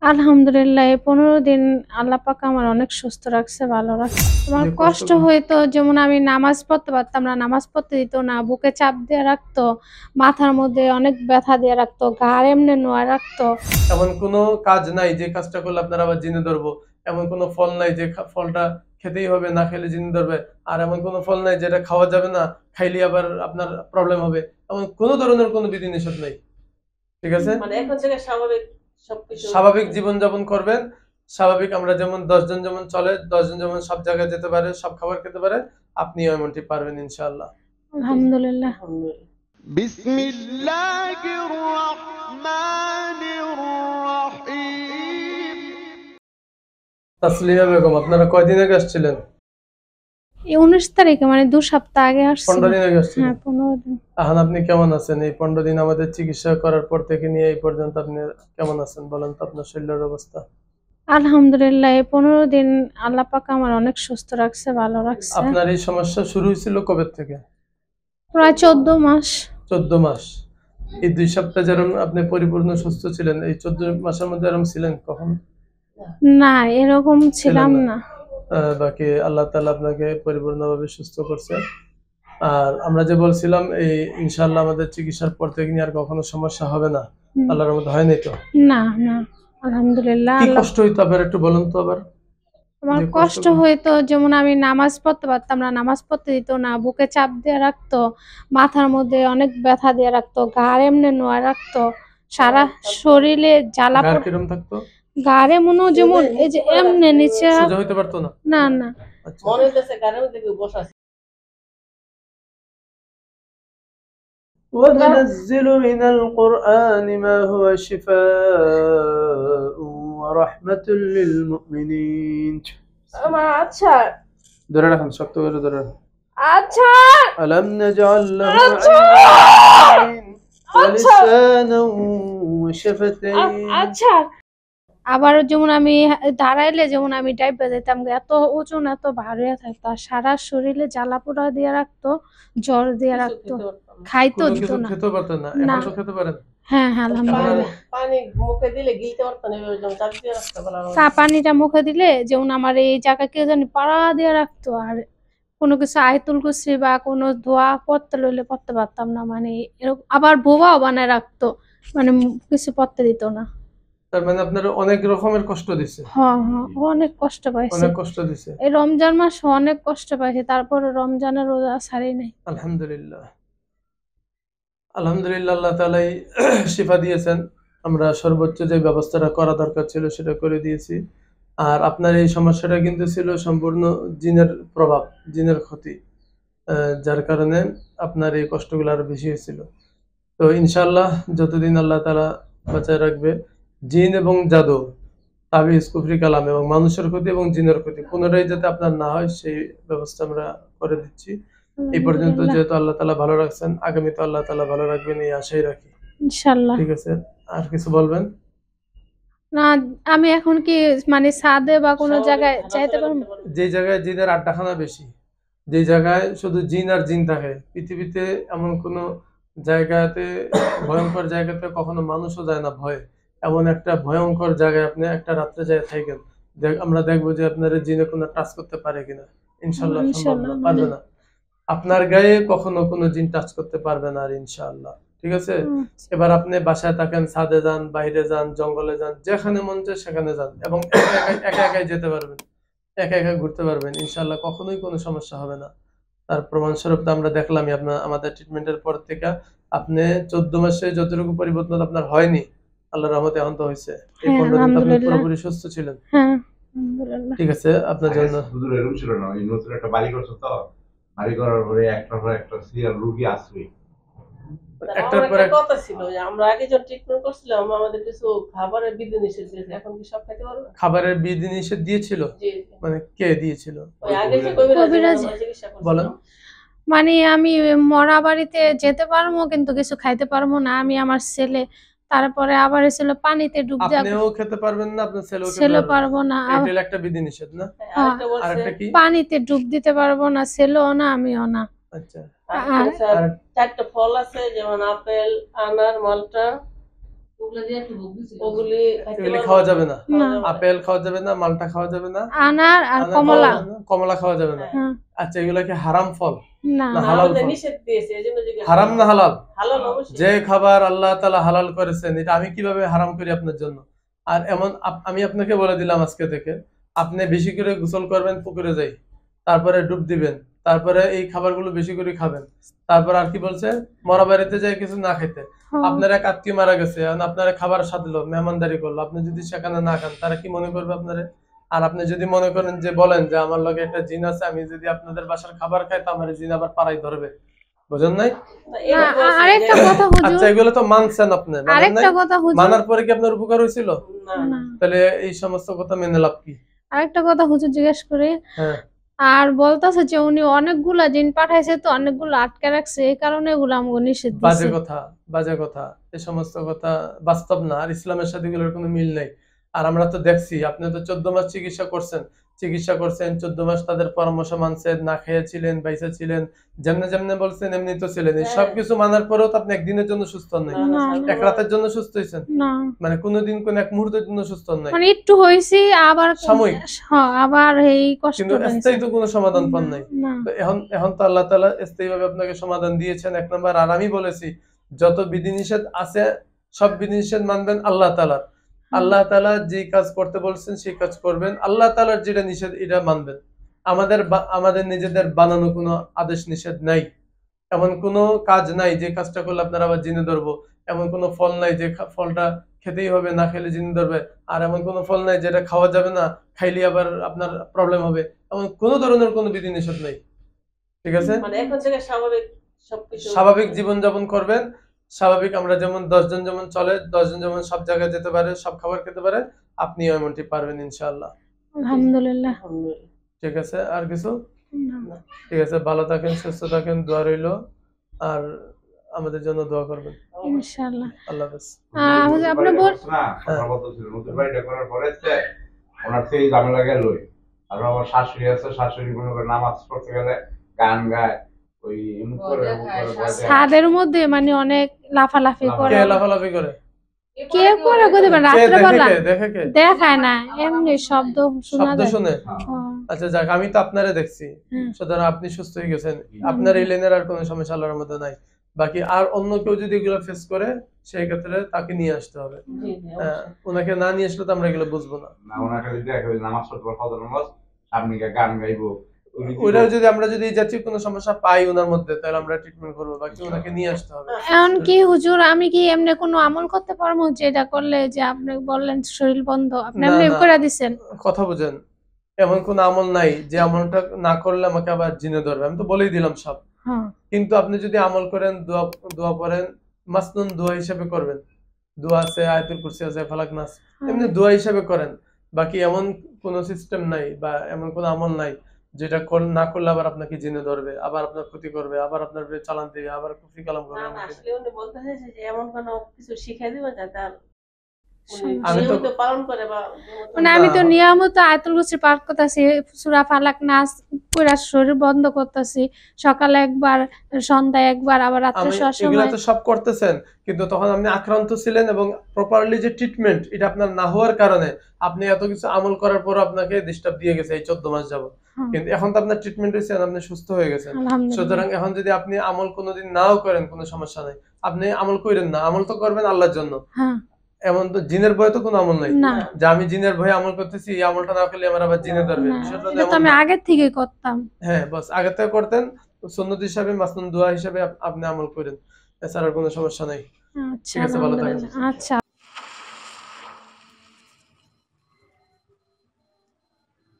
আলহামদুলিল্লাহ এই ১৫ দিন আল্লাহ পাক আমার অনেক সুস্থ রাখছে, ভালো রাখছে। আমার যে কষ্ট কষ্টগুলো হইতো, যেমন আমি নামাজ পড়তে পারতাম না, নামাজ পড়তে দিত না, বুকে চাপ দিয়ে রাখতো, মাথার মধ্যে অনেক ব্যথা দিয়ে রাখতো, ঘাড় এমনি নোয়া রাখতো। এমন কোনো কাজ নাই যে কাজটা করলে আপনার আবার জিনে ধরবো, এমন কোনো ফল নাই যে ফলটা খেতেই হবে, না খেলে জিনে ধরবে, আর এমন কোনো ফল নাই যেটা খাওয়া যাবে না, খাইলে আবার আপনার প্রবলেম হবে, এমন কোনো ধরনের কোনো বিধিনিষেধ নাই। ঠিক আছে, মানে এখন থেকে স্বাভাবিক সবকিছু স্বাভাবিক জীবনযাপন করবেন। স্বাভাবিক আমরা যেমন 10 জন যেমন চলে, 10 জন যেমন সব জায়গায় যেতে পারে, সব খাবার খেতে পারে, আপনিও এমনটি পারবেন ইনশাআল্লাহ। আলহামদুলিল্লাহ। بسم الله الرحمن الرحيم তাসলিমা বেগম, আপনারা কয়দিন আগে আসছিলেন? এই ১৯ তারিখে, মানে ২ সপ্তাহ আগে আসছিল। 15 দিন আগে আসছিলেন। হ্যাঁ, ১৫ দিন। এখন আপনি কেমন আছেন? এই 15 দিন আমাদের চিকিৎসা করার পর থেকে নিয়ে এই পর্যন্ত আপনি কেমন আছেন বলেন তো, আপনার শরীরের অবস্থা? আলহামদুলিল্লাহ এই ১৫ দিন আল্লাহ পাক আমার অনেক সুস্থ রাখছে, ভালো রাখছে। আপনার এই সমস্যা শুরু হয়েছিল কবে থেকে? প্রায় ১৪ মাস। 14 মাস। এই 2 সপ্তাহ যেরকম আপনি পরিপূর্ণ সুস্থ ছিলেন, এই 14 মাসের মধ্যে এরকম ছিলেন কখন? না, এরকম ছিলাম ছিলেন না। না। বাকি আল্লাহ তাআলা আপনাকে পরিপূর্ণভাবে সুস্থ করছে। আর আমরা যে বলছিলাম এই ইনশাআল্লাহ আমাদের চিকিৎসার পর থেকে নিয়ে আর কখনো সমস্যা হবে না। আল্লাহর রহমতে হয়নি তো? না, না, আলহামদুলিল্লাহ। কি কষ্ট হইতো আবার একটু বলুন তো আবার। আমার যে কষ্ট কষ্টগুলো হইতো, যেমন আমি নামাজ পড়তে পারতাম না, নামাজ পড়তে দিত না, বুকে চাপ দিয়ে রাখতো, মাথার মধ্যে অনেক ব্যথা দিয়ে রাখতো, ঘাড় এমনি নোয়া রাখতো, সারা শরীরে জ্বালা গার কিরম থাকতো? ঘাড়ে মনে হয় যেমন এই যে এমনি নিচে সোজা হইতে পারতো না? না, না। আচ্ছা। মনে হইতেছে গানের মধ্যে কেউ বসা আছে। وننزل من القرآن ما هو شفاء ورحمة للمؤمنين। আমার আচ্ছা ধরে রাখুন, শক্ত করে ধরে রাখুন। আচ্ছা ألم نجعل له আচ্ছা عينين ولسانا وشفتين। আচ্ছা। আবার যেমন আমি দাঁড়াইলে যেমন আমি টাইপে যেতাম, এত ওজন এত ভারী থাকতো, আর সারা শরীরে জ্বালা পোড়া দিয়ে রাখতো, জ্বর দিয়ে কিছু রাখতো, খেতে পারতাম না। খাইতেও কোনো দিত কিছু না। খেতেও পারতেন না? না। এখন তো খেতে পারেন? হ্যাঁ, হ্যাঁ, আলহামদুলিল্লাহ। পানি মুখে দিলে গিলতে পারতাম না, এভাবে যেমন চাপ দিয়ে রাখতে পারলাম। পানিটা মুখে দিলে যেমন আমার এই জায়গায় কেউ জানি পাড়া দিয়ে রাখতো, আর কোনো কিছু আয়তুল কুরসি বা কোনো দোয়া পড়তে লইলে পড়তে পারতাম না, মানে এরকম। আবার বোবাও বানায় রাখতো, মানে কিছু পড়তে দিত না। তার মানে আপনার অনেক রকমের কষ্ট দিছে? হ্যাঁ, হ্যাঁ, অনেক কষ্ট পাইছে। অনেক কষ্ট দিছে। এই রমজান মাস অনেক কষ্ট পাইছে, তারপরে রমজানের রোজা ছাড়ি নাই। আলহামদুলিল্লাহ, আলহামদুলিল্লাহ, আল্লাহ তাআলাই শিফা দিয়েছেন। আমরা সর্বোচ্চ যে ব্যবস্থাটা করা দরকার ছিল সেটা করে দিয়েছি। আর আপনার এই সমস্যাটা কিন্তু ছিল সম্পূর্ণ জিনের প্রভাব, জিনের ক্ষতি, যার কারণে আপনার এই কষ্টগুলো আরো বেশি হয়েছিল। তো ইনশাআল্লাহ যতদিন আল্লাহ তাআলা বাঁচায় রাখবে, জিন এবং জাদু, তাবিজ, কুফরি কালাম এবং মানুষের ক্ষতি এবং জিনের ক্ষতি কোনোটাই যাতে আপনার না হয় সেই ব্যবস্থা আমরা করে দিচ্ছি। এই পর্যন্ত যেহেতু আল্লাহ তাআলা ভালো রাখছেন, আগামীতে আল্লাহ তাআলা ভালো রাখবেন এই আশাই রাখি। ইনশাআল্লাহ। ঠিক আছে, আর কিছু বলবেন? না, আমি এখন কি মানে ছাদে বা কোনো জায়গায় চাইতে পারবো? যে জায়গায় জিনের আড্ডাখানা বেশি, যে জায়গায় শুধু জিন আর জিন থাকে, পৃথিবীতে এমন কোনো জায়গাতে, ভয়ঙ্কর জায়গাতে কখনো মানুষও যায় না ভয়ে, এমন একটা ভয়ঙ্কর জায়গায় আপনি একটা রাত্রে যায় থাকেন, আমরা দেখবো যে আপনার জিনে কোনো টাচ করতে পারে কিনা। ইনশাআল্লাহ সম্ভব না, পারবে না। আপনার গায়ে কখনো কোনো জিন টাচ করতে পারবে না আর ইনশাআল্লাহ। ঠিক আছে, এবার আপনি বাসায় থাকেন, ছাদে যান, বাইরে যান, জঙ্গলে যান, যেখানে মন চায় সেখানে যান, এবং একা একাই যেতে পারবেন, একা একা ঘুরতে পারবেন, ইনশাআল্লাহ কখনোই কোনো সমস্যা হবে না। তার প্রমাণস্বরূপ তো আমরা দেখলামই আমাদের ট্রিটমেন্টের পর থেকে আপনি 14 মাসে যতটুকু পরিবর্তন আপনার হয়নি, আল্লাহর রহমতে এখন তো হয়েছে। এই 15 দিন তো আপনি পুরোপুরি সুস্থ ছিলেন। হ্যাঁ, আলহামদুলিল্লাহ। ঠিক আছে, আপনার জন্য হুজুর এরকম ছিল না, ওই নতুন একটা বাড়ি করছো তো, বাড়ি করার পরে একটার পর একটা সিরিয়াল রুগী আসবে। একটার পর এক কথা ছিল যে আমরা আগে যখন ট্রিটমেন্ট করছিলাম আমাদের কিছু খাবারের বিধিনিষেধ দিয়েছে, এখন কি সব খেতে পারবে? খাবারের বিধিনিষেধ দিয়েছিল? জি, মানে কে দিয়েছিল? ওই আগে যে কবিরাজ চিকিৎসা বলেন। করছিলাম। মানে আমি মরা বাড়িতে যেতে পারবো কিন্তু কিছু খাইতে পারবো না, আমি আমার ছেলে। তারপরে আবার ছিল পানিতে ডুব দেওয়া, আপনিও খেতে পারবেন না, আপনার ছেলেও খেতে ছেলে পারবে পারবো না। না। এটা একটা বিধিনিষেধ না? আরেকটা বলছে আরেকটা কি? পানিতে ডুব দিতে পারবো না, ছেলেও না, আমিও না। আচ্ছা, চারটা ফল আছে, যেমন আপেল, আনার, মালটা, ওগুলি খাইতে এগুলি পারবো? খাওয়া যাবে না। না। আপেল খাওয়া যাবে না, মালটা খাওয়া যাবে না, আনার আর আনার কমলা। খাওয়া যাবে না, কমলা খাওয়া যাবে না। হ্যাঁ। আচ্ছা, এগুলা কি হারাম ফল? না না, না, হালাল আমাদের ফল। নিষেধ দিয়েছে, এজন্য জিজ্ঞেস হারাম না হালাল? হালাল অবশ্যই। যে খাবার আল্লাহ তাআলা হালাল করেছেন, এটা আমি কিভাবে হারাম করি আপনার জন্য? আর এমন আমি আপনাকে বলে দিলাম আজকে থেকে, আপনি বেশি করে গোসল করবেন পুকুরে যাই, তারপরে ডুব দিবেন, তারপরে এই খাবারগুলো বেশি করে খাবেন। তারপর আর কি বলছে, মরা বাড়িতে যাই কিছু না খেতে। হ্যাঁ। আপনার এক আত্মীয় মারা গেছে, এখন আপনারা খাবার সাধলো, মেহমানদারি করলো, আপনি যদি সেখানে না খান, তারা কি মনে করবে আপনারে? আর আপনি যদি মনে করেন যে বলেন যে আমার লগে একটা জিন আছে, আমি যদি আপনাদের বাসার খাবার খাই তো আমার জিন আবার পাড়াই ধরবে, বুঝেন নাই? না, এরা না, বলছে আরেকটা যে- কথা হুজুর, আচ্ছা, এগুলো তো মানছেন আপনি, মানেন নাই? আরেকটা কথা হুজুর, মানার পরে কি আপনার উপকার হয়েছিল? না, না, তাহলে এই সমস্ত কথা মেনে লাভ কি? আরেকটা কথা হুজুর জিজ্ঞেস করে, হ্যাঁ, আর বলতাছে যে উনি অনেকগুলা জিন পাঠাইছে তো অনেকগুলো আটকে রাখছে, এই কারণে এগুলো আমাকে নিষেধ বাজে দিছে। কথা, বাজে কথা। এই সমস্ত কথা বাস্তব না, আর ইসলামের সাথে এগুলোর কোনো মিল নাই। আর আমরা তো দেখছি, আপনি তো 14 মাস চিকিৎসা করছেন, 14 মাস তাদের পরামর্শ মানছেন, না খেয়েছিলেন, বাইসা ছিলেন, যেমনে যেমনে বলছেন এমনি তো ছিলেন। এই সবকিছু মানার পরেও তো আপনি একদিনের জন্য সুস্থ হন নাই, না, না, না, এক রাতের জন্য সুস্থ হয়েছেন, না, মানে কোনোদিন কোন এক মুহূর্তের জন্য সুস্থ হন নাই, মানে একটু হয়েছি আবার সাময়িক। হ্যাঁ, আবার এই কষ্ট কিন্তু স্থায়ী তো কোনো সমাধান পান নাই। না, তো এখন তো আল্লাহ তাআলা স্থায়ীভাবে আপনাকে সমাধান দিয়েছেন, এক নাম্বার। আর আমি বলেছি যত বিধিনিষেধ আছে সব বিধিনিষেধ মানবেন আল্লাহ তাআলার। আল্লাহ তাআলা যে কাজ করতে বলছেন সেই কাজ করবেন, আল্লাহ তাআলার যেটা নিষেধ এটা মানবেন। আমাদের নিজেদের বানানো কোনো আদেশ নিষেধ নাই, এমন কোনো কাজ নাই যে কাজটা করলে আপনার আবার জিনে ধরবো, এমন কোনো ফল নাই যে ফলটা খেতেই হবে, না খেলে জিনে ধরবে, আর এমন কোনো ফল নাই যেটা খাওয়া যাবে না, খাইলে আবার আপনার প্রবলেম হবে, এমন কোনো ধরনের কোনো বিধি নিষেধ নেই। ঠিক আছে? মানে এখন থেকে স্বাভাবিক সবকিছু স্বাভাবিক জীবনযাপন করবেন, স্বাভাবিক আমরা যেমন 10 জন যেমন চলে, 10 জন যেমন সব জায়গায় যেতে পারে, সব খাবার খেতে পারে, আপনিও এমনটি পারবেন ইনশাআল্লাহ। আলহামদুলিল্লাহ। আলহামদুলিল্লাহ। ঠিক আছে, আর কিছু? না। ঠিক আছে, ভালো থাকেন, সুস্থ থাকেন, দোয়া রইলো, আর আমাদের জন্য দোয়া করবেন। ইনশাআল্লাহ। আল্লাহ হাফেজ। হুজুর, আপনি বল কথা বলতেছিল নতুন বাড়িটা করার পরে ওনার সেই ঝামেলা গেলই। আর আমার শাশুড়ি আছে, শাশুড়ি মনে করে নামাজ পড়তে গেলে গান গায়, ওই এমুক করে এমুক করে ভয় দেখায়। ছাদের মধ্যে মানে অনেক লাফালাফি করে, কে লাফালাফি করে? কে করে কোথায় কে রাত্রে বেলা দেখে কে? দেখায় না, এমনি শব্দ শোনা শব্দ যায়। শুনে? হ্যাঁ, আচ্ছা যাক, আমি তো আপনারে দেখছি, হ্যাঁ। সুতরাং আপনি সুস্থ হয়ে গেছেন, আপনার এই লেনের আর কোনো সমস্যা আল্লাহর মধ্যে নাই। বাকি আর অন্য কেউ যদি এগুলো ফেস করে সেই ক্ষেত্রে তাকে নিয়ে আসতে হবে। জি, জি, অবশ্যই। ওনাকে না নিয়ে আসলে তো আমরা এগুলো বুঝবো না। না ওনাকে যদি দেখে ওই নামাজ পড়তে পারে, ফজর নামাজ, আপনি গান গাইবো, ওইটাও যদি আমরা যদি এই জাতীয় কোনো সমস্যা পাই ওনার মধ্যে, তাহলে আমরা ট্রিটমেন্ট করবো, বাকি ওনাকে নিয়ে আসতে হবে। এখন কি হুজুর, আমি কি এমনি কোনো আমল করতে পারবো যে এটা করলে যে আপনি বললেন শরীর বন্ধ, আপনি না, এমনি না। করে দিছেন? কথা বুঝেন, এমন কোন আমল নাই যে আমলটা না করলে আমাকে আবার জিনে ধরবে, আমি তো বলেই দিলাম সব। হ্যাঁ, কিন্তু আপনি যদি আমল করেন, দোয়া পড়েন, মাসনুন দোয়া হিসেবে করবেন, দোয়া আছে, আয়াতুল কুরসি আছে, ফালাক নাস, এমনি দোয়া হিসেবে করেন। বাকি এমন কোন সিস্টেম নাই বা এমন কোন আমল নাই যেটা না করলে আবার আপনাকে জিনে ধরবে, আবার আপনার ক্ষতি করবে, আবার আপনার বিরুদ্ধে চালান দিবে, আবার কুফরি কালাম করবে। না, না, আসলে উনি বলতে চাইছে যে এমন কোনো কিছু শিখিয়ে দিবেন যাতে আর উনি আমি তো- নিয়মিত পালন করে বা নিয়মিত- মানে আমি তো নিয়মিত আয়াতুল কুরসি পাঠ করতেছি, সূরা ফালাক নাস পুরা শরীর বন্ধ করতেছি, সকালে একবার, সন্ধ্যায় একবার, আবার রাত্রে আমি শোয়ার এগুলা সময়। তো সব করতেছেন, কিন্তু তখন আপনি আক্রান্ত ছিলেন এবং প্রপারলি যে ট্রিটমেন্ট এটা আপনার না হওয়ার কারণে আপনি এত কিছু আমল করার পর আপনাকে ডিস্টার্ব দিয়ে গেছে এই 14 মাস যাবত। হ্যাঁ, কিন্তু এখন তো আপনার ট্রিটমেন্ট হয়েছে, আপনি সুস্থ হয়ে গেছেন। আলহামদুলিল্লাহ। সুতরাং এখন যদি আপনি আমল কোনোদিন নাও করেন কোনো সমস্যা নাই, আপনি আমল করেন না, আমল তো করবেন আল্লাহর জন্য। হ্যাঁ, এমন তো জিনের ভয়ে তো কোনো আমল নাই না, যে আমি জিনের ভয়ে আমল করতেছি, এই আমলটা না করলে আমার আবার জিনে ধরবে, না, বিষয়টা তো এটা তো এমন আমি না। আগে থেকে করতাম। হ্যাঁ, বাস আগে থেকে করতেন, সুন্নত হিসাবে, মাসনুন দোয়া হিসাবে আপনি আমল করেন, এছাড়া আর কোনো সমস্যা নাই। আচ্ছা, ঠিক আছে, ভালো থাকেন। আলহামদুলিল্লাহ। আচ্ছা।